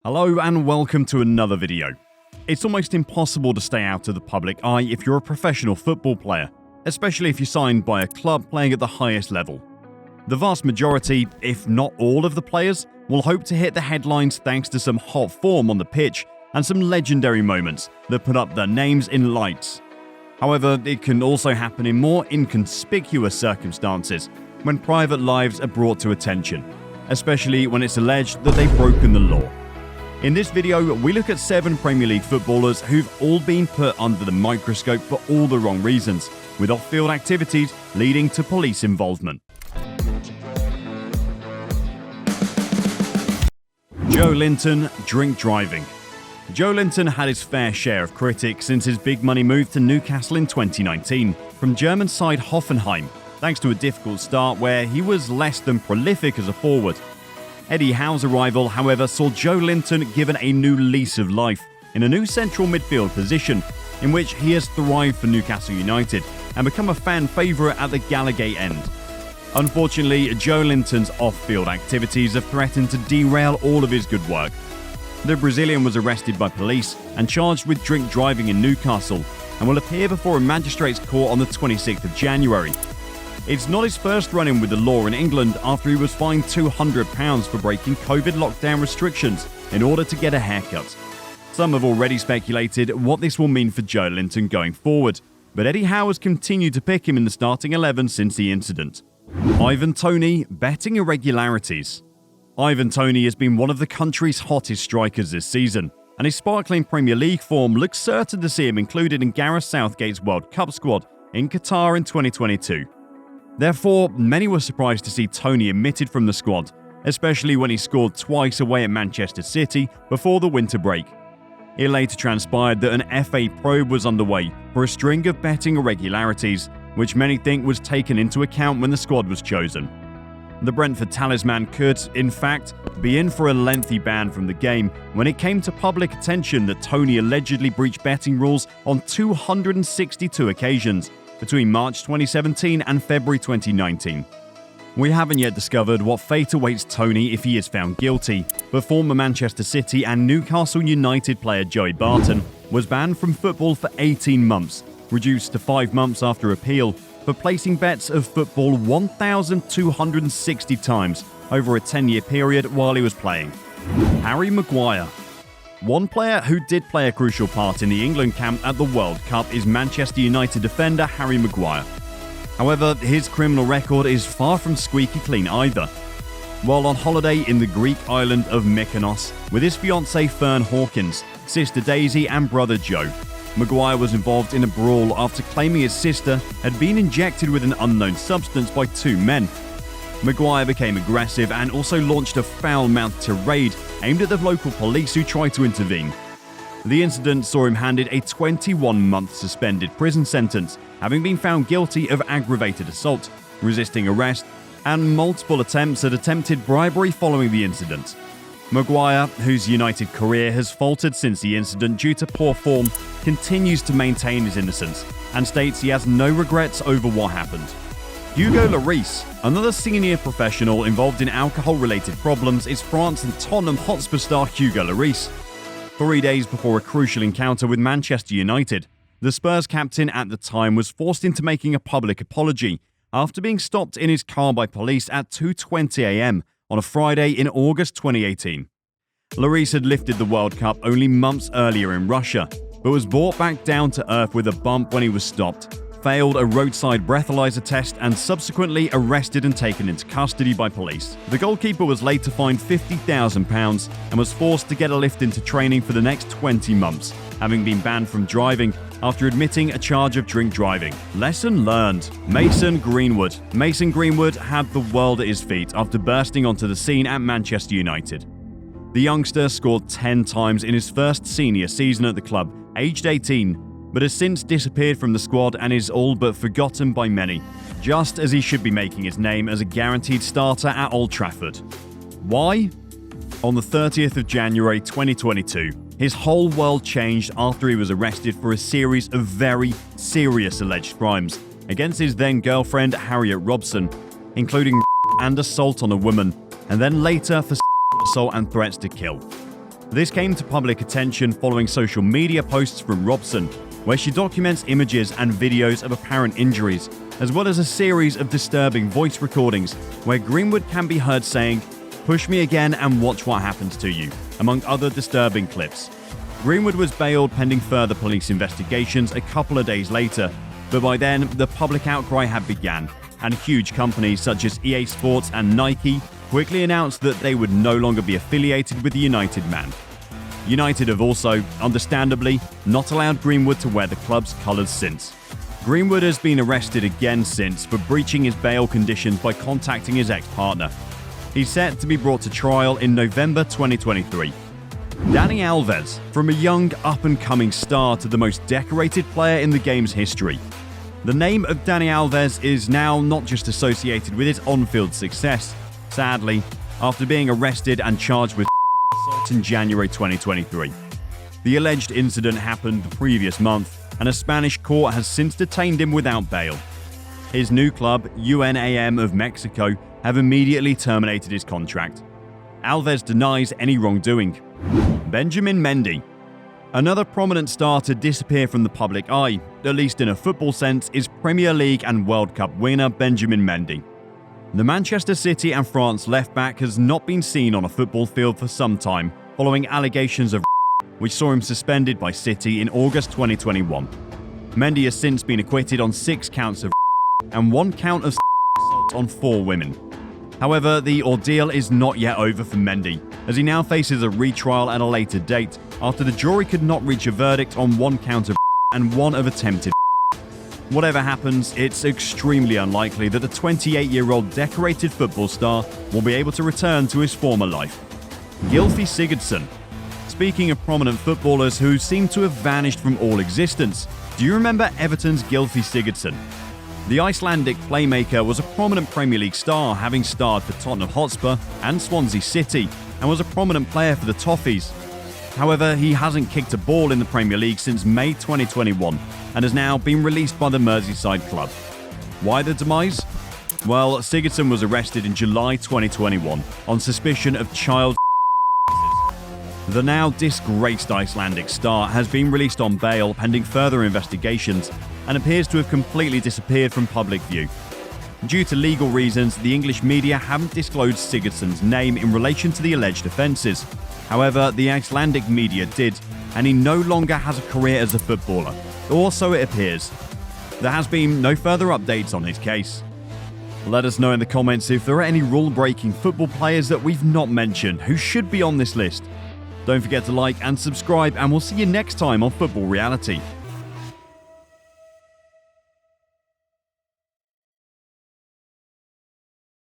Hello and welcome to another video. It's almost impossible to stay out of the public eye if you're a professional football player, especially if you're signed by a club playing at the highest level. The vast majority, if not all of the players, will hope to hit the headlines thanks to some hot form on the pitch and some legendary moments that put up their names in lights. However, it can also happen in more inconspicuous circumstances when private lives are brought to attention, especially when it's alleged that they've broken the law. In this video, we look at 7 Premier League footballers who've all been put under the microscope for all the wrong reasons, with off-field activities leading to police involvement. Joelinton drink driving. Joelinton had his fair share of critics since his big money move to Newcastle in 2019 from German side Hoffenheim, thanks to a difficult start where he was less than prolific as a forward. Eddie Howe's arrival, however, saw Joelinton given a new lease of life in a new central midfield position, in which he has thrived for Newcastle United and become a fan favourite at the Gallagate end. Unfortunately, Joelinton's off-field activities have threatened to derail all of his good work. The Brazilian was arrested by police and charged with drink driving in Newcastle and will appear before a magistrate's court on the 26th of January. It's not his first run-in with the law in England after he was fined £200 for breaking COVID lockdown restrictions in order to get a haircut. Some have already speculated what this will mean for Joelinton going forward, but Eddie Howe has continued to pick him in the starting 11 since the incident. Ivan Toney betting irregularities. Ivan Toney has been one of the country's hottest strikers this season, and his sparkling Premier League form looks certain to see him included in Gareth Southgate's World Cup squad in Qatar in 2022. Therefore, many were surprised to see Toney omitted from the squad, especially when he scored twice away at Manchester City before the winter break. It later transpired that an FA probe was underway for a string of betting irregularities, which many think was taken into account when the squad was chosen. The Brentford talisman could, in fact, be in for a lengthy ban from the game when it came to public attention that Toney allegedly breached betting rules on 262 occasions between March 2017 and February 2019. We haven't yet discovered what fate awaits Toney if he is found guilty, but former Manchester City and Newcastle United player Joey Barton was banned from football for 18 months, reduced to 5 months after appeal, for placing bets of football 1,260 times over a 10-year period while he was playing. Harry Maguire. One player who did play a crucial part in the England camp at the World Cup is Manchester United defender Harry Maguire. However, his criminal record is far from squeaky clean either. While on holiday in the Greek island of Mykonos with his fiancée Fern Hawkins, sister Daisy and brother Joe, Maguire was involved in a brawl after claiming his sister had been injected with an unknown substance by 2 men. Maguire became aggressive and also launched a foul-mouthed tirade aimed at the local police who tried to intervene. The incident saw him handed a 21-month suspended prison sentence, having been found guilty of aggravated assault, resisting arrest, and multiple attempts at attempted bribery following the incident. Maguire, whose United career has faltered since the incident due to poor form, continues to maintain his innocence and states he has no regrets over what happened. Hugo Lloris, another senior professional involved in alcohol-related problems, is France and Tottenham Hotspur star Hugo Lloris. 3 days before a crucial encounter with Manchester United, the Spurs captain at the time was forced into making a public apology after being stopped in his car by police at 2:20 a.m. on a Friday in August 2018. Lloris had lifted the World Cup only months earlier in Russia, but was brought back down to earth with a bump when he was stopped, failed a roadside breathalyzer test, and subsequently arrested and taken into custody by police. The goalkeeper was later fined £50,000 and was forced to get a lift into training for the next 20 months, having been banned from driving after admitting a charge of drink driving. Lesson learned. Mason Greenwood. Mason Greenwood had the world at his feet after bursting onto the scene at Manchester United. The youngster scored 10 times in his first senior season at the club, aged 18, but has since disappeared from the squad and is all but forgotten by many, just as he should be making his name as a guaranteed starter at Old Trafford. Why? On the 30th of January 2022, his whole world changed after he was arrested for a series of very serious alleged crimes against his then-girlfriend Harriet Robson, including and assault on a woman, and then later for assault and threats to kill. This came to public attention following social media posts from Robson, where she documents images and videos of apparent injuries, as well as a series of disturbing voice recordings where Greenwood can be heard saying, "Push me again and watch what happens to you," among other disturbing clips. Greenwood was bailed pending further police investigations a couple of days later, but by then the public outcry had begun, and huge companies such as EA Sports and Nike quickly announced that they would no longer be affiliated with the United man. United have also, understandably, not allowed Greenwood to wear the club's colours since. Greenwood has been arrested again since for breaching his bail conditions by contacting his ex-partner. He's set to be brought to trial in November 2023. Dani Alves, from a young up-and-coming star to the most decorated player in the game's history. The name of Dani Alves is now not just associated with his on-field success. Sadly, after being arrested and charged with assault in January 2023. The alleged incident happened the previous month, and a Spanish court has since detained him without bail. His new club, UNAM of Mexico, have immediately terminated his contract. Alves denies any wrongdoing. Benjamin Mendy. Another prominent star to disappear from the public eye, at least in a football sense, is Premier League and World Cup winner Benjamin Mendy. The Manchester City and France left-back has not been seen on a football field for some time, following allegations of which saw him suspended by City in August 2021. Mendy has since been acquitted on 6 counts of and 1 count of assault on 4 women. However, the ordeal is not yet over for Mendy, as he now faces a retrial at a later date after the jury could not reach a verdict on 1 count of and 1 of attempted. Whatever happens, it's extremely unlikely that the 28-year-old decorated football star will be able to return to his former life. Gylfi Sigurdsson. Speaking of prominent footballers who seem to have vanished from all existence, do you remember Everton's Gylfi Sigurdsson? The Icelandic playmaker was a prominent Premier League star, having starred for Tottenham Hotspur and Swansea City, and was a prominent player for the Toffees. However, he hasn't kicked a ball in the Premier League since May 2021 and has now been released by the Merseyside club. Why the demise? Well, Sigurdsson was arrested in July 2021 on suspicion of child. The now disgraced Icelandic star has been released on bail pending further investigations and appears to have completely disappeared from public view. Due to legal reasons, the English media haven't disclosed Sigurdsson's name in relation to the alleged offences. However, the Icelandic media did, and he no longer has a career as a footballer, or so it appears. There has been no further updates on his case. Let us know in the comments if there are any rule-breaking football players that we've not mentioned who should be on this list. Don't forget to like and subscribe, and we'll see you next time on Football Reality.